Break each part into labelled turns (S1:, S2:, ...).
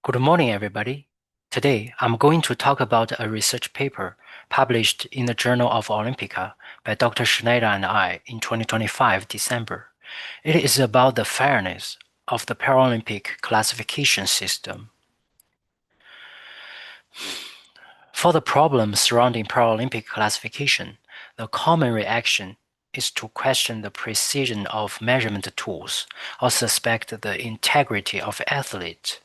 S1: Good morning, everybody. Today, I'm going to talk about a research paper published in the Journal of Olympica by Dr. Schneider and I in 2025 December. It is about the fairness of the Paralympic classification system. For the problem surrounding Paralympic classification, the common reaction is to question the precision of measurement tools or suspect the integrity of athletes.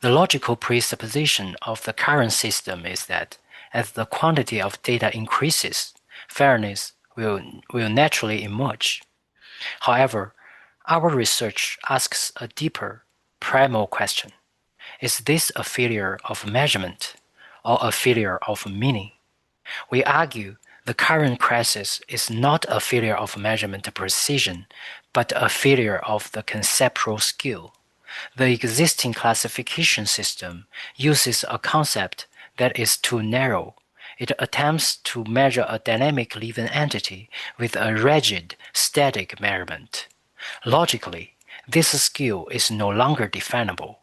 S1: The logical presupposition of the current system is that as the quantity of data increases, fairness will naturally emerge. However, our research asks a deeper, primal question. Is this a failure of measurement or a failure of meaning? We argue the current crisis is not a failure of measurement precision, but a failure of the conceptual skill. The existing classification system uses a concept that is too narrow. It attempts to measure a dynamic living entity with a rigid, static measurement. Logically, this skill is no longer definable,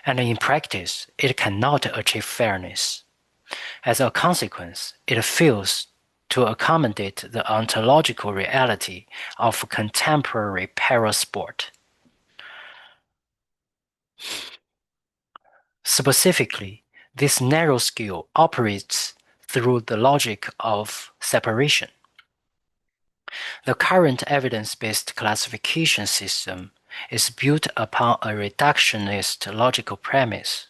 S1: and in practice, it cannot achieve fairness. As a consequence, it fails to accommodate the ontological reality of contemporary parasport. Specifically, this narrow skill operates through the logic of separation. The current evidence-based classification system is built upon a reductionist logical premise.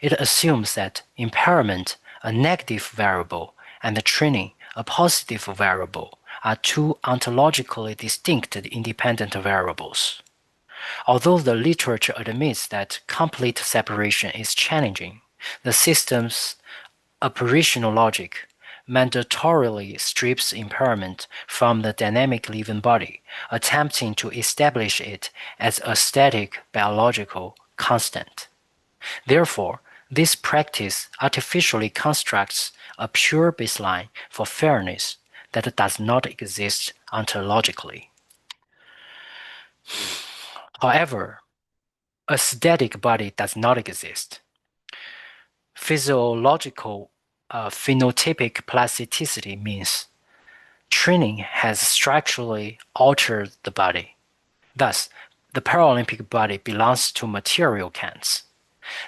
S1: It assumes that impairment, a negative variable, and training, a positive variable, are two ontologically distinct independent variables. Although the literature admits that complete separation is challenging, the system's operational logic mandatorily strips impairment from the dynamic living body, attempting to establish it as a static biological constant. Therefore, this practice artificially constructs a pure baseline for fairness that does not exist ontologically. However, a static body does not exist. Physiological phenotypic plasticity means training has structurally altered the body. Thus, the Paralympic body belongs to material kinds.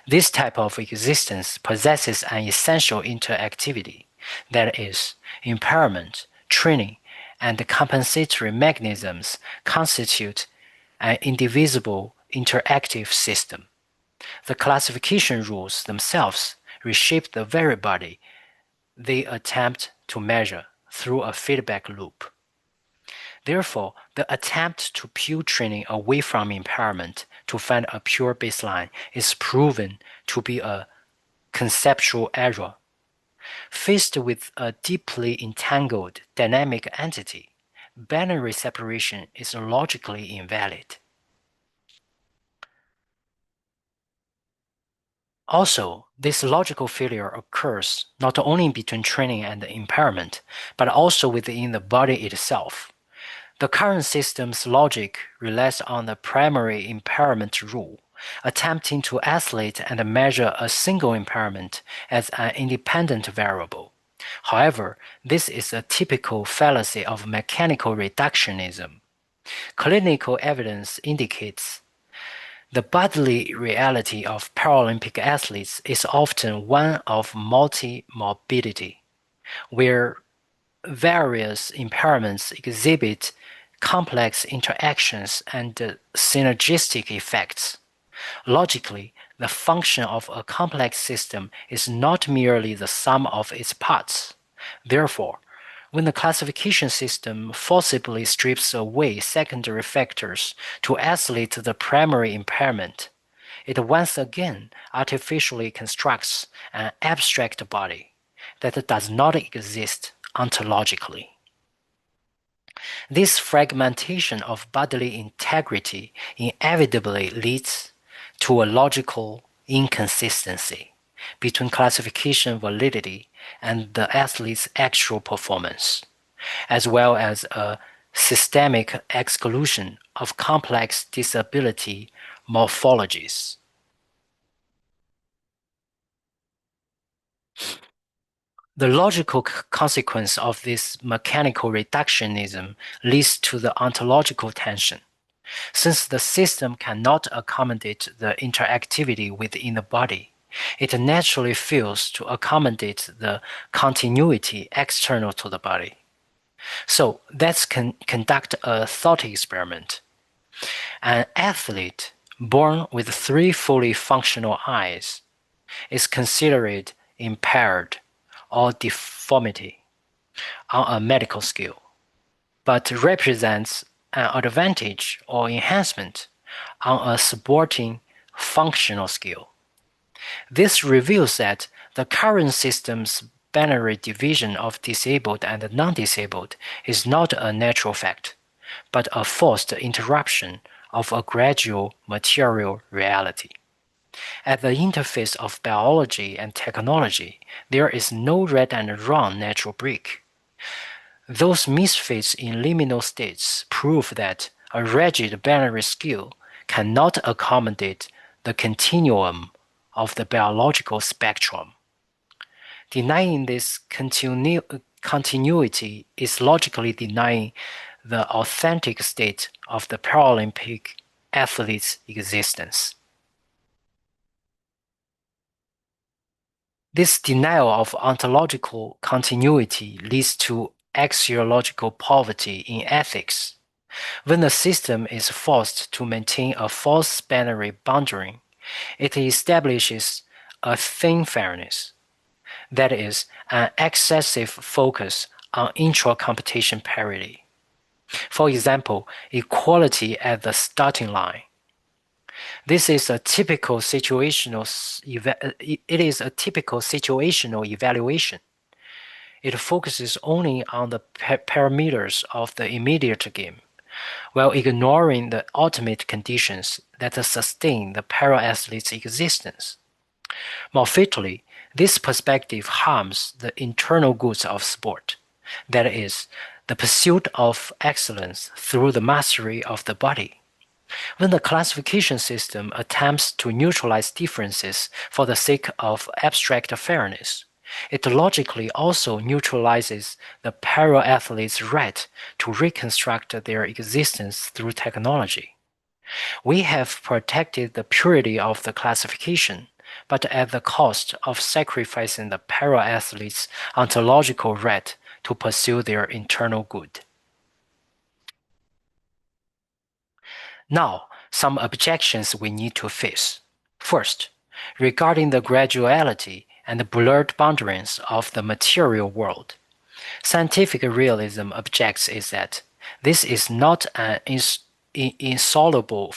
S1: This type of existence possesses an essential interactivity, that is, impairment, training, and compensatory mechanisms constitute an indivisible interactive system. The classification rules themselves reshape the very body they attempt to measure through a feedback loop. Therefore, the attempt to peel training away from impairment to find a pure baseline is proven to be a conceptual error. Faced with a deeply entangled dynamic entity, binary separation is logically invalid. Also, this logical failure occurs not only between training and impairment, but also within the body itself. The current system's logic relies on the primary impairment rule, attempting to isolate and measure a single impairment as an independent variable. However, this is a typical fallacy of mechanical reductionism. Clinical evidence indicates the bodily reality of Paralympic athletes is often one of multi-morbidity, where various impairments exhibit complex interactions and synergistic effects. Logically, the function of a complex system is not merely the sum of its parts. Therefore, when the classification system forcibly strips away secondary factors to isolate the primary impairment, it once again artificially constructs an abstract body that does not exist ontologically. This fragmentation of bodily integrity inevitably leads to a logical inconsistency between classification validity and the athlete's actual performance, as well as a systemic exclusion of complex disability morphologies. The logical consequence of this mechanical reductionism leads to the ontological tension. Since the system cannot accommodate the interactivity within the body, it naturally fails to accommodate the continuity external to the body. So let's conduct a thought experiment. An athlete born with three fully functional eyes is considered impaired or deformity on a medical scale, but represents an advantage or enhancement on a supporting functional scale. This reveals that the current system's binary division of disabled and non-disabled is not a natural fact, but a forced interruption of a gradual material reality. At the interface of biology and technology, there is no right and wrong natural break. Those misfits in liminal states prove that a rigid binary scale cannot accommodate the continuum of the biological spectrum. Denying this continuity is logically denying the authentic state of the Paralympic athlete's existence. This denial of ontological continuity leads to axiological poverty in ethics. When the system is forced to maintain a false binary boundary, it establishes a thin fairness, that is, an excessive focus on intra-competition parity. For example, equality at the starting line. This is a typical situational evaluation. It focuses only on the parameters of the immediate game, while ignoring the ultimate conditions that sustain the para-athlete's existence. More fatally, this perspective harms the internal goods of sport, that is, the pursuit of excellence through the mastery of the body. When the classification system attempts to neutralize differences for the sake of abstract fairness, it logically also neutralizes the para-athlete's right to reconstruct their existence through technology. We have protected the purity of the classification, but at the cost of sacrificing the para-athlete's ontological right to pursue their internal good. Now, some objections we need to face. First, regarding the graduality and the blurred boundaries of the material world, scientific realism objects is that this is not an insoluble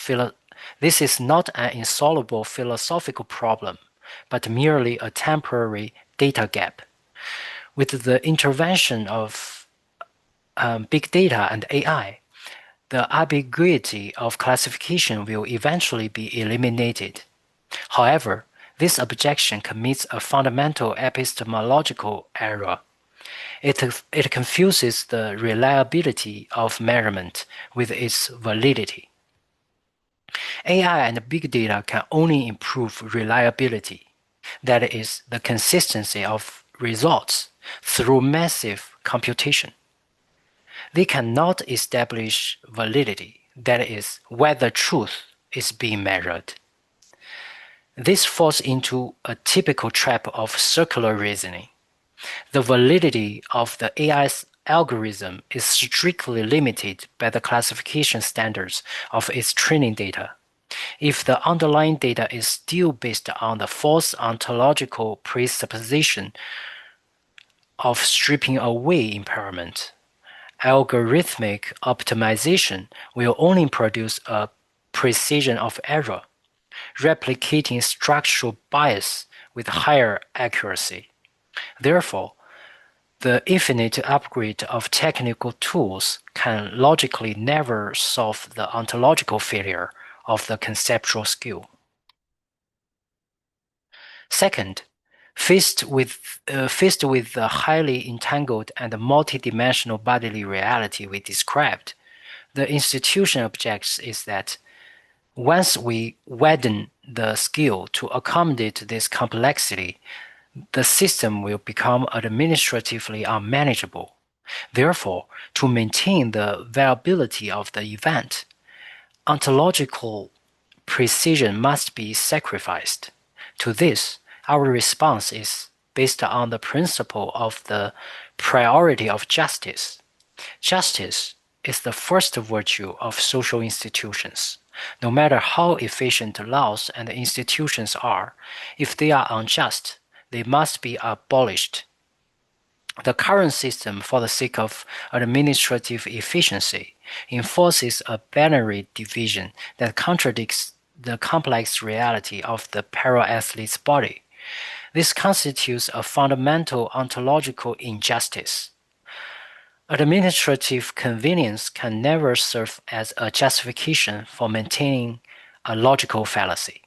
S1: philosophical problem, but merely a temporary data gap. With the intervention of big data and AI, the ambiguity of classification will eventually be eliminated. However, this objection commits a fundamental epistemological error. It confuses the reliability of measurement with its validity. AI and big data can only improve reliability, that is, the consistency of results, through massive computation. They cannot establish validity, that is, whether truth is being measured. This falls into a typical trap of circular reasoning. The validity of the AI's algorithm is strictly limited by the classification standards of its training data. If the underlying data is still based on the false ontological presupposition of stripping away impairment, algorithmic optimization will only produce a precision of error, replicating structural bias with higher accuracy. Therefore, the infinite upgrade of technical tools can logically never solve the ontological failure of the conceptual skill. Second, faced with the highly entangled and multidimensional bodily reality we described, the institution objects is that once we widen the skill to accommodate this complexity, the system will become administratively unmanageable. Therefore, to maintain the viability of the event, ontological precision must be sacrificed. To this, our response is based on the principle of the priority of justice. Justice is the first virtue of social institutions. No matter how efficient laws and institutions are, if they are unjust, they must be abolished. The current system, for the sake of administrative efficiency, enforces a binary division that contradicts the complex reality of the para-athlete's body. This constitutes a fundamental ontological injustice. Administrative convenience can never serve as a justification for maintaining a logical fallacy.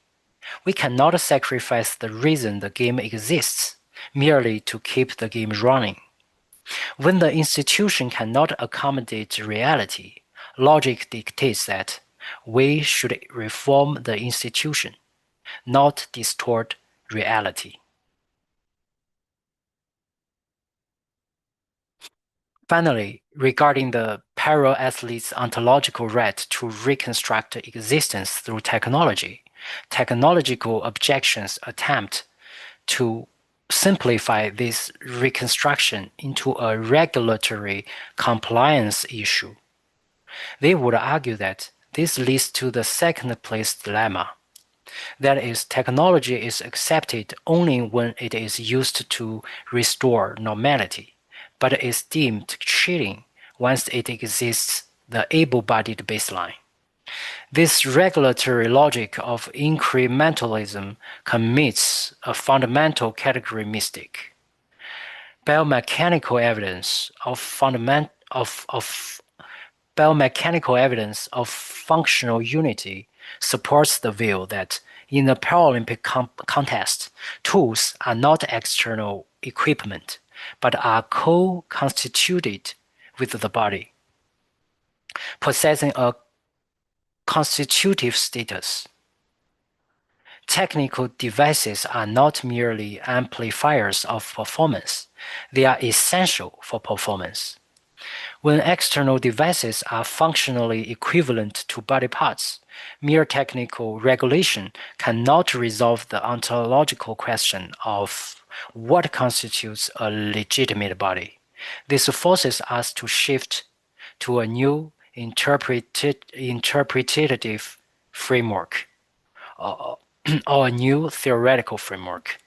S1: We cannot sacrifice the reason the game exists merely to keep the game running. When the institution cannot accommodate reality, logic dictates that we should reform the institution, not distort reality. Finally, regarding the para-athlete's ontological right to reconstruct existence through technology, technological objections attempt to simplify this reconstruction into a regulatory compliance issue. They would argue that this leads to the second-place dilemma. That is, technology is accepted only when it is used to restore normality, but is deemed cheating once it exists the able-bodied baseline. This regulatory logic of incrementalism commits a fundamental category mistake. Biomechanical evidence of functional unity supports the view that in a Paralympic contest, tools are not external equipment, but are co-constituted with the body, possessing a constitutive status. Technical devices are not merely amplifiers of performance, they are essential for performance. When external devices are functionally equivalent to body parts, mere technical regulation cannot resolve the ontological question of what constitutes a legitimate body. This forces us to shift to a new interpretative framework, or a new theoretical framework.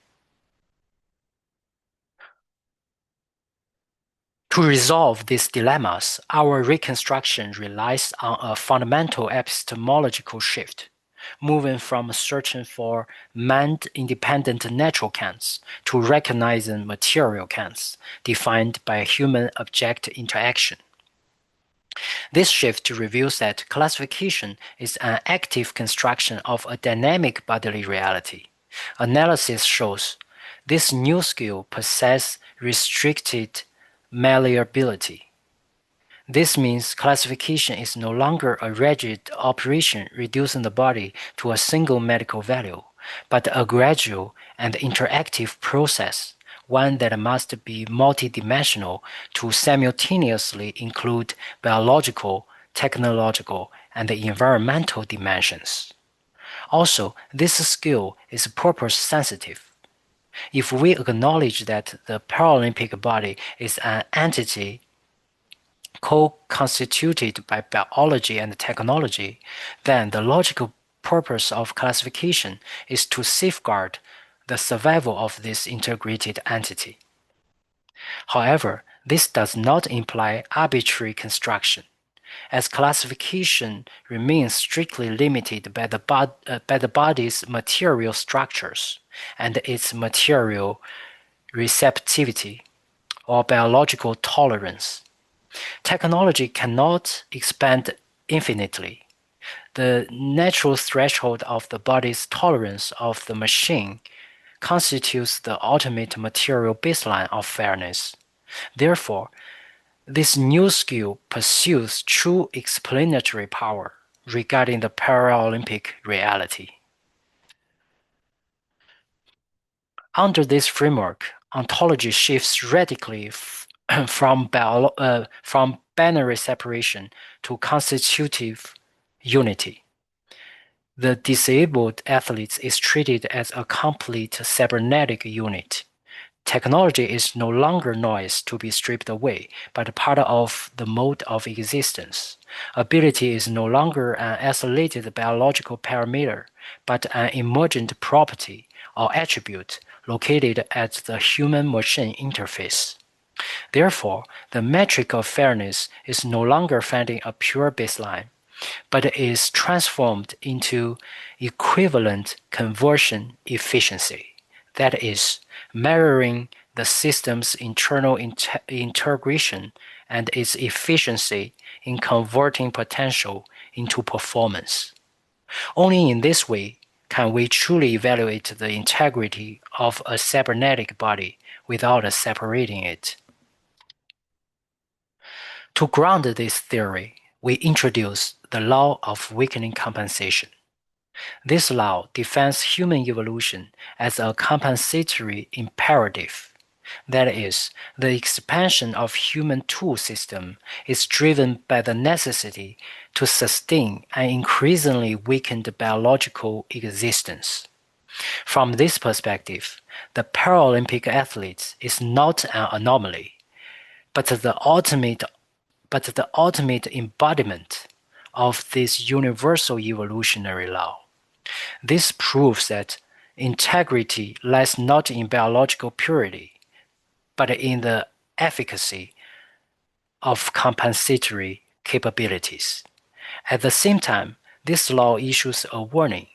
S1: To resolve these dilemmas, our reconstruction relies on a fundamental epistemological shift, moving from searching for mind-independent natural Kants to recognizing material Kants defined by human-object interaction. This shift reveals that classification is an active construction of a dynamic bodily reality. Analysis shows this new skill possesses restricted malleability. This means classification is no longer a rigid operation reducing the body to a single medical value, but a gradual and interactive process, one that must be multidimensional to simultaneously include biological, technological, and environmental dimensions. Also, this skill is purpose sensitive. If we acknowledge that the Paralympic body is an entity co-constituted by biology and technology, then the logical purpose of classification is to safeguard the survival of this integrated entity. However, this does not imply arbitrary construction, as classification remains strictly limited by the body's material structures and its material receptivity or biological tolerance. Technology cannot expand infinitely. The natural threshold of the body's tolerance of the machine constitutes the ultimate material baseline of fairness. Therefore, this new skill pursues true explanatory power regarding the Paralympic reality. Under this framework, ontology shifts radically from binary separation to constitutive unity. The disabled athlete is treated as a complete cybernetic unit. Technology is no longer noise to be stripped away, but part of the mode of existence. Ability is no longer an isolated biological parameter, but an emergent property or attribute located at the human-machine interface. Therefore, the metric of fairness is no longer finding a pure baseline, but is transformed into equivalent conversion efficiency. That is, measuring the system's internal integration and its efficiency in converting potential into performance. Only in this way can we truly evaluate the integrity of a cybernetic body without separating it. To ground this theory, we introduce the law of weakening compensation. This law defines human evolution as a compensatory imperative. That is, the expansion of human tool system is driven by the necessity to sustain an increasingly weakened biological existence. From this perspective, the Paralympic athlete is not an anomaly, but the ultimate embodiment of this universal evolutionary law. This proves that integrity lies not in biological purity, but in the efficacy of compensatory capabilities. At the same time, this law issues a warning.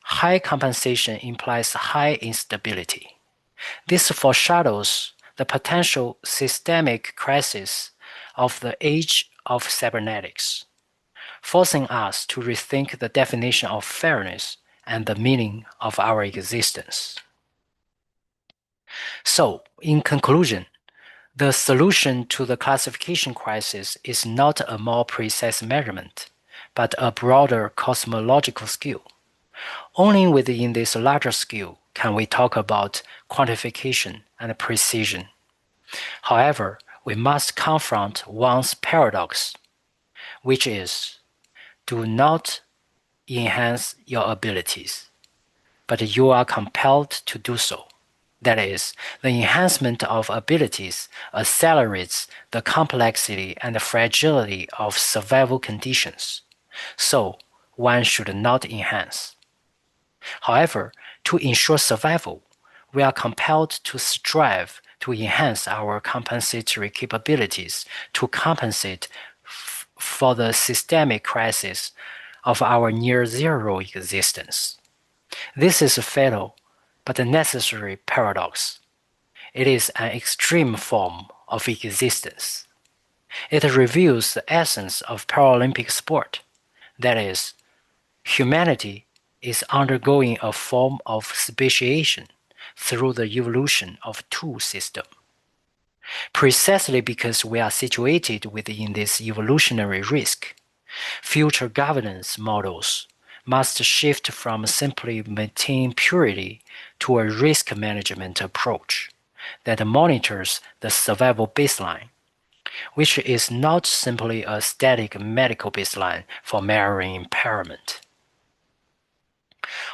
S1: High compensation implies high instability. This foreshadows the potential systemic crisis of the age of cybernetics, forcing us to rethink the definition of fairness and the meaning of our existence. So, in conclusion, the solution to the classification crisis is not a more precise measurement, but a broader cosmological skill. Only within this larger skill can we talk about quantification and precision. However, we must confront one's paradox, which is, do not enhance your abilities, but you are compelled to do so. That is, the enhancement of abilities accelerates the complexity and fragility of survival conditions. So, one should not enhance. However, to ensure survival, we are compelled to strive to enhance our compensatory capabilities to compensate for the systemic crisis of our near-zero existence. This is a fatal but a necessary paradox. It is an extreme form of existence. It reveals the essence of Paralympic sport. That is, humanity is undergoing a form of speciation through the evolution of tool system. Precisely because we are situated within this evolutionary risk, future governance models must shift from simply maintaining purity to a risk management approach that monitors the survival baseline, which is not simply a static medical baseline for measuring impairment.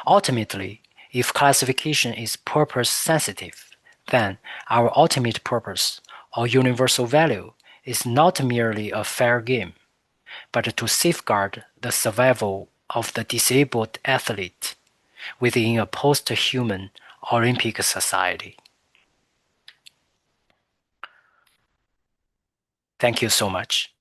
S1: Ultimately, if classification is purpose-sensitive, then our ultimate purpose or universal value is not merely a fair game, but to safeguard the survival of the disabled athlete within a post-human Olympic society. Thank you so much.